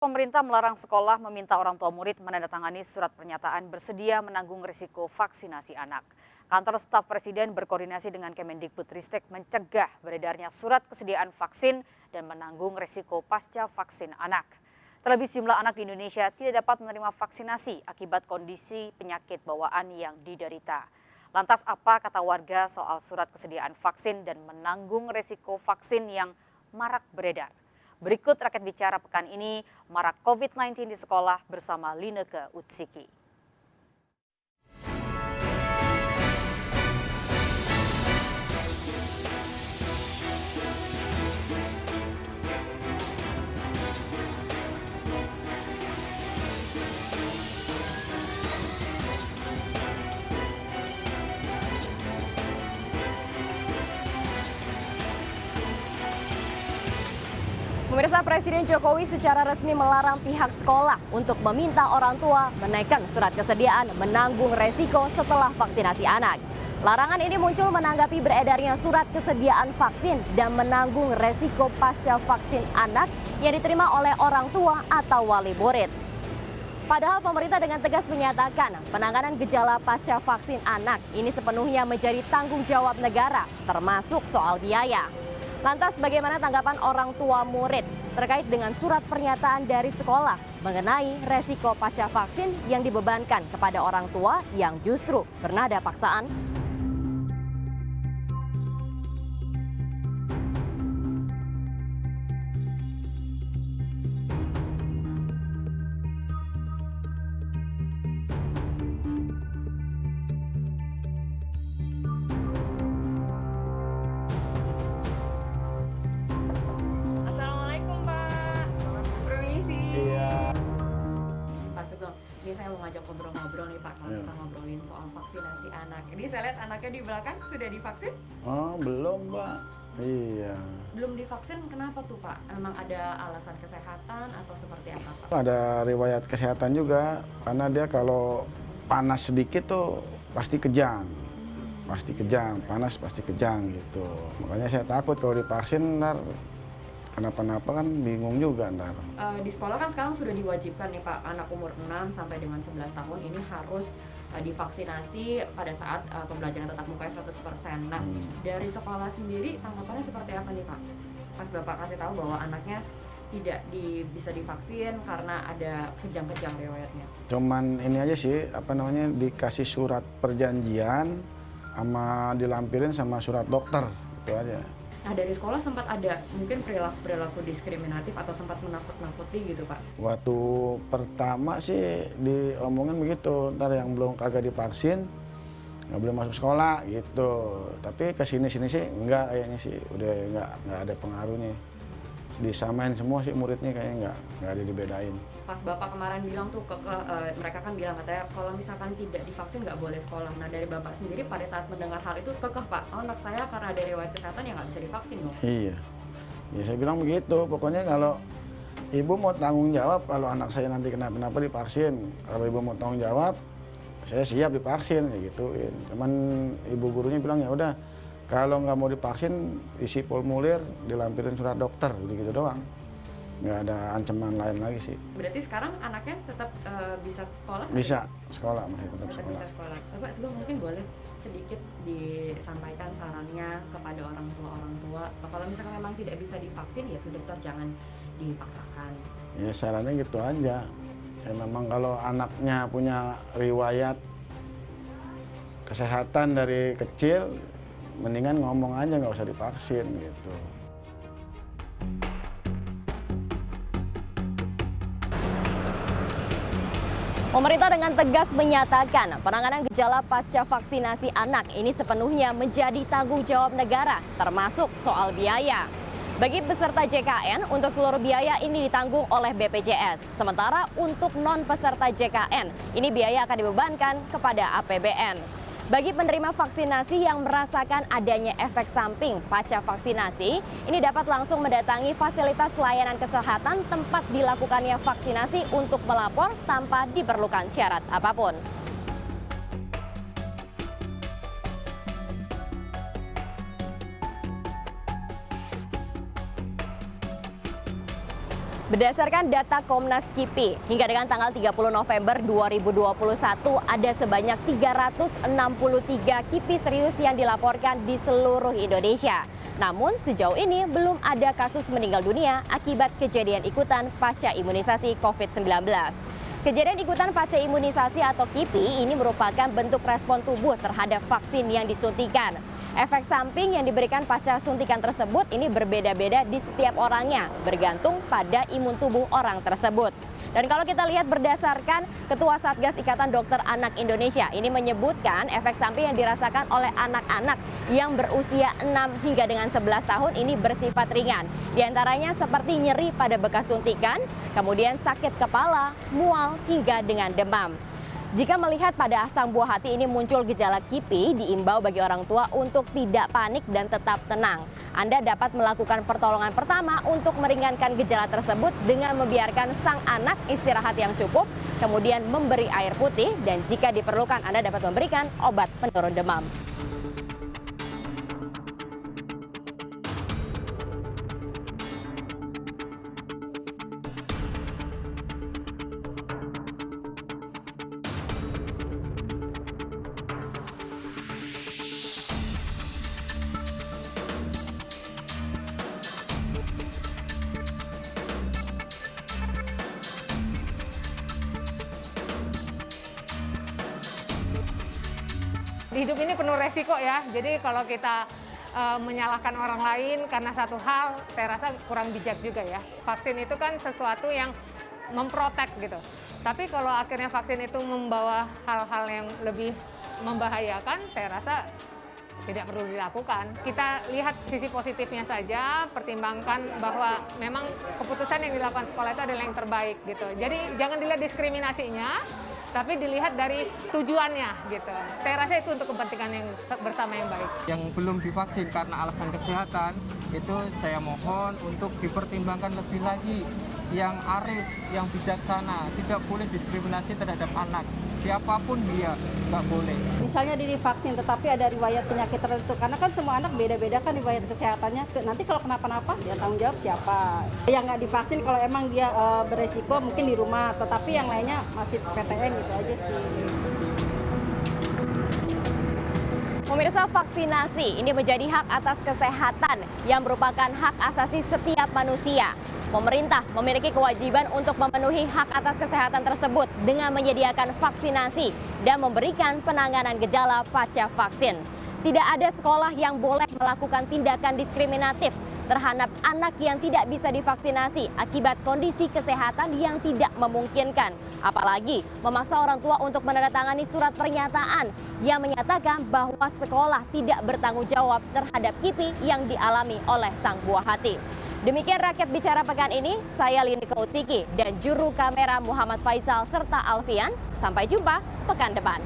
Pemerintah melarang sekolah meminta orang tua murid menandatangani surat pernyataan bersedia menanggung risiko vaksinasi anak. Kantor Staf Presiden berkoordinasi dengan Kemendikbudristek mencegah beredarnya surat kesediaan vaksin dan menanggung risiko pasca vaksin anak. Terlebih sejumlah anak di Indonesia tidak dapat menerima vaksinasi akibat kondisi penyakit bawaan yang diderita. Lantas apa kata warga soal surat kesediaan vaksin dan menanggung risiko vaksin yang marak beredar? Berikut Rakyat Bicara pekan ini, marak COVID-19 di sekolah bersama Lineke Utsiki. Pemirsa, Presiden Jokowi secara resmi melarang pihak sekolah untuk meminta orang tua menaikkan surat kesediaan menanggung resiko setelah vaksinasi anak. Larangan ini muncul menanggapi beredarnya surat kesediaan vaksin dan menanggung resiko pasca vaksin anak yang diterima oleh orang tua atau wali murid. Padahal pemerintah dengan tegas menyatakan penanganan gejala pasca vaksin anak ini sepenuhnya menjadi tanggung jawab negara, termasuk soal biaya. Lantas bagaimana tanggapan orang tua murid terkait dengan surat pernyataan dari sekolah mengenai resiko pasca vaksin yang dibebankan kepada orang tua yang justru bernada paksaan? Ini saya mau ngajak ngobrol-ngobrol nih Pak, kalau kita ngobrolin soal vaksinasi anak. Ini saya lihat anaknya di belakang sudah divaksin? Oh, belum, Mbak. Iya. Belum divaksin, kenapa tuh Pak? Emang ada alasan kesehatan atau seperti apa Pak? Ada riwayat kesehatan juga, karena dia kalau panas sedikit tuh pasti kejang. Pasti kejang, panas pasti kejang gitu. Makanya saya takut kalau divaksin ntar kenapa-napa kan bingung juga ntar. Di sekolah kan sekarang sudah diwajibkan nih Pak, anak umur 6 sampai dengan 11 tahun ini harus divaksinasi pada saat pembelajaran tatap muka 100%. Nah, dari sekolah sendiri tanggapannya seperti apa nih Pak? Pas Bapak kasih tahu bahwa anaknya tidak bisa divaksin karena ada kejang-kejang riwayatnya. Cuman ini aja sih, dikasih surat perjanjian sama dilampirin sama surat dokter, itu aja. Nah, dari sekolah sempat ada mungkin perilaku diskriminatif atau sempat menakut-nakuti gitu Pak? Waktu pertama sih diomongin begitu, ntar yang belum kagak divaksin nggak boleh masuk sekolah gitu. Tapi kesini-sini sih enggak, kayaknya sih udah nggak ada pengaruhnya. Disamain semua sih muridnya, kayaknya nggak ada dibedain. Pas Bapak kemarin bilang tuh mereka kan bilang katanya kalau misalkan tidak divaksin nggak boleh sekolah. Nah, dari Bapak sendiri pada saat mendengar hal itu kekeh Pak, oh, anak saya karena ada riwayat kesehatan ya nggak bisa divaksin dong? Iya, ya saya bilang begitu. Pokoknya kalau ibu mau tanggung jawab kalau anak saya nanti kenapa-napa divaksin. Kalau ibu mau tanggung jawab, saya siap divaksin, ya gituin. Cuman ibu gurunya bilang ya udah, kalau nggak mau divaksin isi formulir, dilampirin surat dokter, gitu doang. Nggak ada ancaman lain lagi sih. Berarti sekarang anaknya tetap bisa sekolah? Bisa sekolah, masih tetap sekolah. Bisa sekolah. Bapak juga mungkin boleh sedikit disampaikan sarannya kepada orang tua. Kalau misalkan memang tidak bisa divaksin ya sudah, toh jangan dipaksakan. Ya sarannya gitu aja. Ya memang kalau anaknya punya riwayat kesehatan dari kecil, mendingan ngomong aja, nggak usah divaksin gitu. Pemerintah dengan tegas menyatakan penanganan gejala pasca vaksinasi anak ini sepenuhnya menjadi tanggung jawab negara, termasuk soal biaya. Bagi peserta JKN, untuk seluruh biaya ini ditanggung oleh BPJS. Sementara untuk non-peserta JKN, ini biaya akan dibebankan kepada APBN. Bagi penerima vaksinasi yang merasakan adanya efek samping pasca vaksinasi, ini dapat langsung mendatangi fasilitas layanan kesehatan tempat dilakukannya vaksinasi untuk melapor tanpa diperlukan syarat apapun. Berdasarkan data Komnas KIPI, hingga dengan tanggal 30 November 2021 ada sebanyak 363 KIPI serius yang dilaporkan di seluruh Indonesia. Namun sejauh ini belum ada kasus meninggal dunia akibat kejadian ikutan pasca imunisasi COVID-19. Kejadian ikutan pasca imunisasi atau KIPI ini merupakan bentuk respon tubuh terhadap vaksin yang disuntikan. Efek samping yang diberikan pasca suntikan tersebut ini berbeda-beda di setiap orangnya, bergantung pada imun tubuh orang tersebut. Dan kalau kita lihat berdasarkan Ketua Satgas Ikatan Dokter Anak Indonesia, ini menyebutkan efek samping yang dirasakan oleh anak-anak yang berusia 6 hingga dengan 11 tahun ini bersifat ringan. Di antaranya seperti nyeri pada bekas suntikan, kemudian sakit kepala, mual, hingga dengan demam. Jika melihat pada sang buah hati ini muncul gejala KIPI, diimbau bagi orang tua untuk tidak panik dan tetap tenang. Anda dapat melakukan pertolongan pertama untuk meringankan gejala tersebut dengan membiarkan sang anak istirahat yang cukup, kemudian memberi air putih, dan jika diperlukan Anda dapat memberikan obat penurun demam. Hidup ini penuh resiko ya, jadi kalau kita menyalahkan orang lain karena satu hal, saya rasa kurang bijak juga ya. Vaksin itu kan sesuatu yang memprotek gitu. Tapi kalau akhirnya vaksin itu membawa hal-hal yang lebih membahayakan, saya rasa tidak perlu dilakukan. Kita lihat sisi positifnya saja, pertimbangkan bahwa memang keputusan yang dilakukan sekolah itu adalah yang terbaik gitu. Jadi jangan dilihat diskriminasinya, tapi dilihat dari tujuannya gitu. Saya rasa itu untuk kepentingan yang bersama yang baik. Yang belum divaksin karena alasan kesehatan, itu saya mohon untuk dipertimbangkan lebih lagi. Yang arif, yang bijaksana, tidak boleh diskriminasi terhadap anak. Siapapun dia, nggak boleh. Misalnya dia divaksin tetapi ada riwayat penyakit tertentu, karena kan semua anak beda-beda kan riwayat kesehatannya. Nanti kalau kenapa-napa, dia tanggung jawab siapa. Yang nggak divaksin kalau emang dia beresiko mungkin di rumah, tetapi yang lainnya masih PTM itu aja sih. Pemirsa, vaksinasi ini menjadi hak atas kesehatan yang merupakan hak asasi setiap manusia. Pemerintah memiliki kewajiban untuk memenuhi hak atas kesehatan tersebut dengan menyediakan vaksinasi dan memberikan penanganan gejala pasca vaksin. Tidak ada sekolah yang boleh melakukan tindakan diskriminatif terhadap anak yang tidak bisa divaksinasi akibat kondisi kesehatan yang tidak memungkinkan. Apalagi memaksa orang tua untuk menandatangani surat pernyataan yang menyatakan bahwa sekolah tidak bertanggung jawab terhadap KIPI yang dialami oleh sang buah hati. Demikian Rakyat Bicara pekan ini, saya Lini Kautsiki dan juru kamera Muhammad Faisal serta Alfian. Sampai jumpa pekan depan.